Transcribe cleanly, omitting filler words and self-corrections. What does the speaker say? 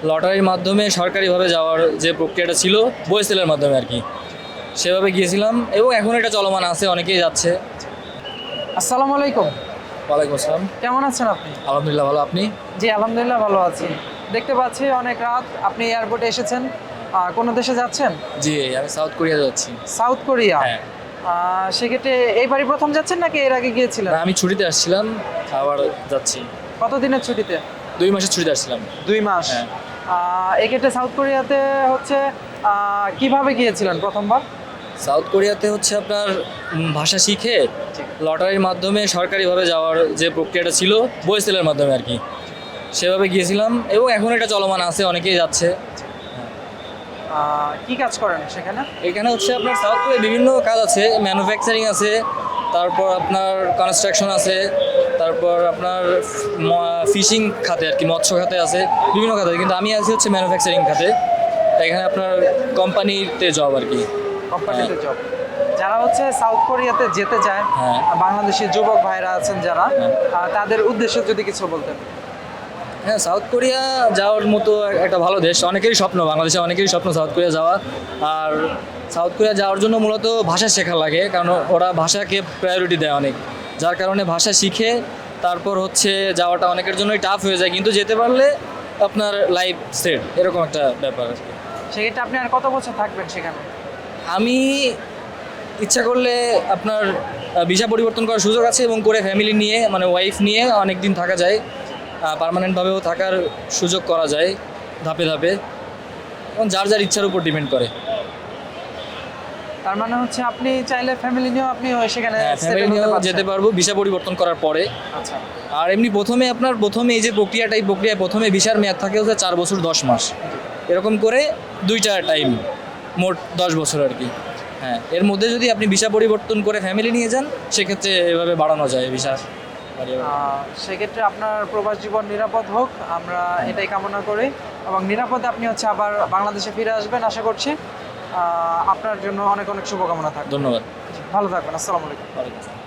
লটারির মাধ্যমে সরকারিভাবে যাওয়ার যে প্রক্রিয়াটা ছিল বইসেলের মাধ্যমে আর কি, সেভাবে গিয়েছিলাম এবং এখন এটা চলমান আছে, অনেকেই যাচ্ছে। আসসালামু আলাইকুম। ওয়ালাইকুম আসসালাম। কেমন আছেন আপনি? আলহামদুলিল্লাহ ভালো, আপনি? জি, আলহামদুলিল্লাহ ভালো আছি। দেখতে পাচ্ছি অনেক রাত আপনি এয়ারপোর্টে এসেছেন। কোন দেশে যাচ্ছেন? জি, আমি সাউথ কোরিয়া যাচ্ছি। South Korea. হ্যাঁ। সেক্ষেত্রে এইবারই প্রথম যাচ্ছেন নাকি এর আগে গিয়েছিলেন? না, আমি ছুটিতে আসছিলাম, আবার যাচ্ছি। কতদিনের ছুটিতে? 2 মাসের ছুটিতে আসছিলাম। 2 মাস। হ্যাঁ। এক্ষেত্রে সাউথ কোরিয়াতে হচ্ছে কিভাবে গিয়েছিলেন প্রথমবার? সাউথ কোরিয়াতে হচ্ছে আপনার ভাষা শিখে লটারির মাধ্যমে সরকারিভাবে যাওয়ার যে প্রক্রিয়াটা ছিল বইসেলের মাধ্যমে আর কি, সেভাবে গিয়েছিলাম এবং এখন এটা চলমান আছে, অনেকেই যাচ্ছে। কি কাজ করেন সেখানে? এখানে হচ্ছে আপনার সাউথ কোরিয়ায় বিভিন্ন কাজ আছে, ম্যানুফ্যাকচারিং আছে, তারপর আপনার কনস্ট্রাকশন আছে, তারপর আপনার ফিশিং খাতে আর কি, মৎস্য খাতে আছে, বিভিন্ন খাতে, কিন্তু আমি আছি হচ্ছে ম্যানুফ্যাকচারিং খাতে। এখানে আপনার কোম্পানিতে জব আর কি। কোম্পানিতে জব। যারা হচ্ছে সাউথ কোরিয়াতে যেতে চায়, হ্যাঁ। বাংলাদেশি যুবক ভাইরা আছেন যারা, হ্যাঁ। তাদের উদ্দেশ্যে যদি কিছু বলতেন। হ্যাঁ, সাউথ কোরিয়া যাওয়ার মতো একটা ভালো দেশ, অনেকেরই স্বপ্ন, বাংলাদেশে অনেকেরই স্বপ্ন সাউথ কোরিয়া যাওয়া। আর সাউথ কোরিয়া যাওয়ার জন্য মূলত ভাষা শেখা লাগে, কারণ ওরা ভাষাকে প্রায়োরিটি দেয় অনেক, যার কারণে ভাষা শিখে তারপর হচ্ছে যাওয়াটা অনেকের জন্যই টাফ হয়ে যায়, কিন্তু যেতে পারলে আপনার লাইফ সেট, এরকম একটা ব্যাপার আর কি। সেক্ষেত্রে আপনি আর কত বছর থাকবেন সেখানে? আমি ইচ্ছা করলে আপনার ভিসা পরিবর্তন করার সুযোগ আছে এবং করে ফ্যামিলি নিয়ে, মানে ওয়াইফ নিয়ে অনেক দিন থাকা যায়, পার্মানেন্টভাবেও থাকার সুযোগ করা যায় ধাপে ধাপে, এবং যার যার ইচ্ছার উপর ডিপেন্ড করে। তার মানে হচ্ছে আপনি চাইলে ফ্যামিলি নিয়েও আপনি সেখানে হ্যাঁ, ফ্যামিলি settle হতে নিয়েও পারছেন। যেতে পারবো ভিসা পরিবর্তন করার পরে। আচ্ছা। আর এমনি প্রথমে এই যে প্রক্রিয়ায় প্রথমে ভিসার মেয়াদ থাকে হচ্ছে 4 বছর 10 মাস, এরকম করে 2টা টাইম, মোট 10 বছর আর কি। হ্যাঁ, এর মধ্যে যদি আপনি ভিসা পরিবর্তন করে ফ্যামিলি নিয়ে যান, সেক্ষেত্রে এভাবে বাড়ানো যায় ভিসা। সেক্ষেত্রে আপনার প্রবাস জীবন নিরাপদ হোক, আমরা এটাই কামনা করি, এবং নিরাপদে আপনি হচ্ছে আবার বাংলাদেশে ফিরে আসবেন আশা করছি। আপনার জন্য অনেক অনেক শুভকামনা থাকবে। ধন্যবাদ। ভালো থাকবেন। আসসালামু আলাইকুম। ওয়ালাইকুম আসসালাম।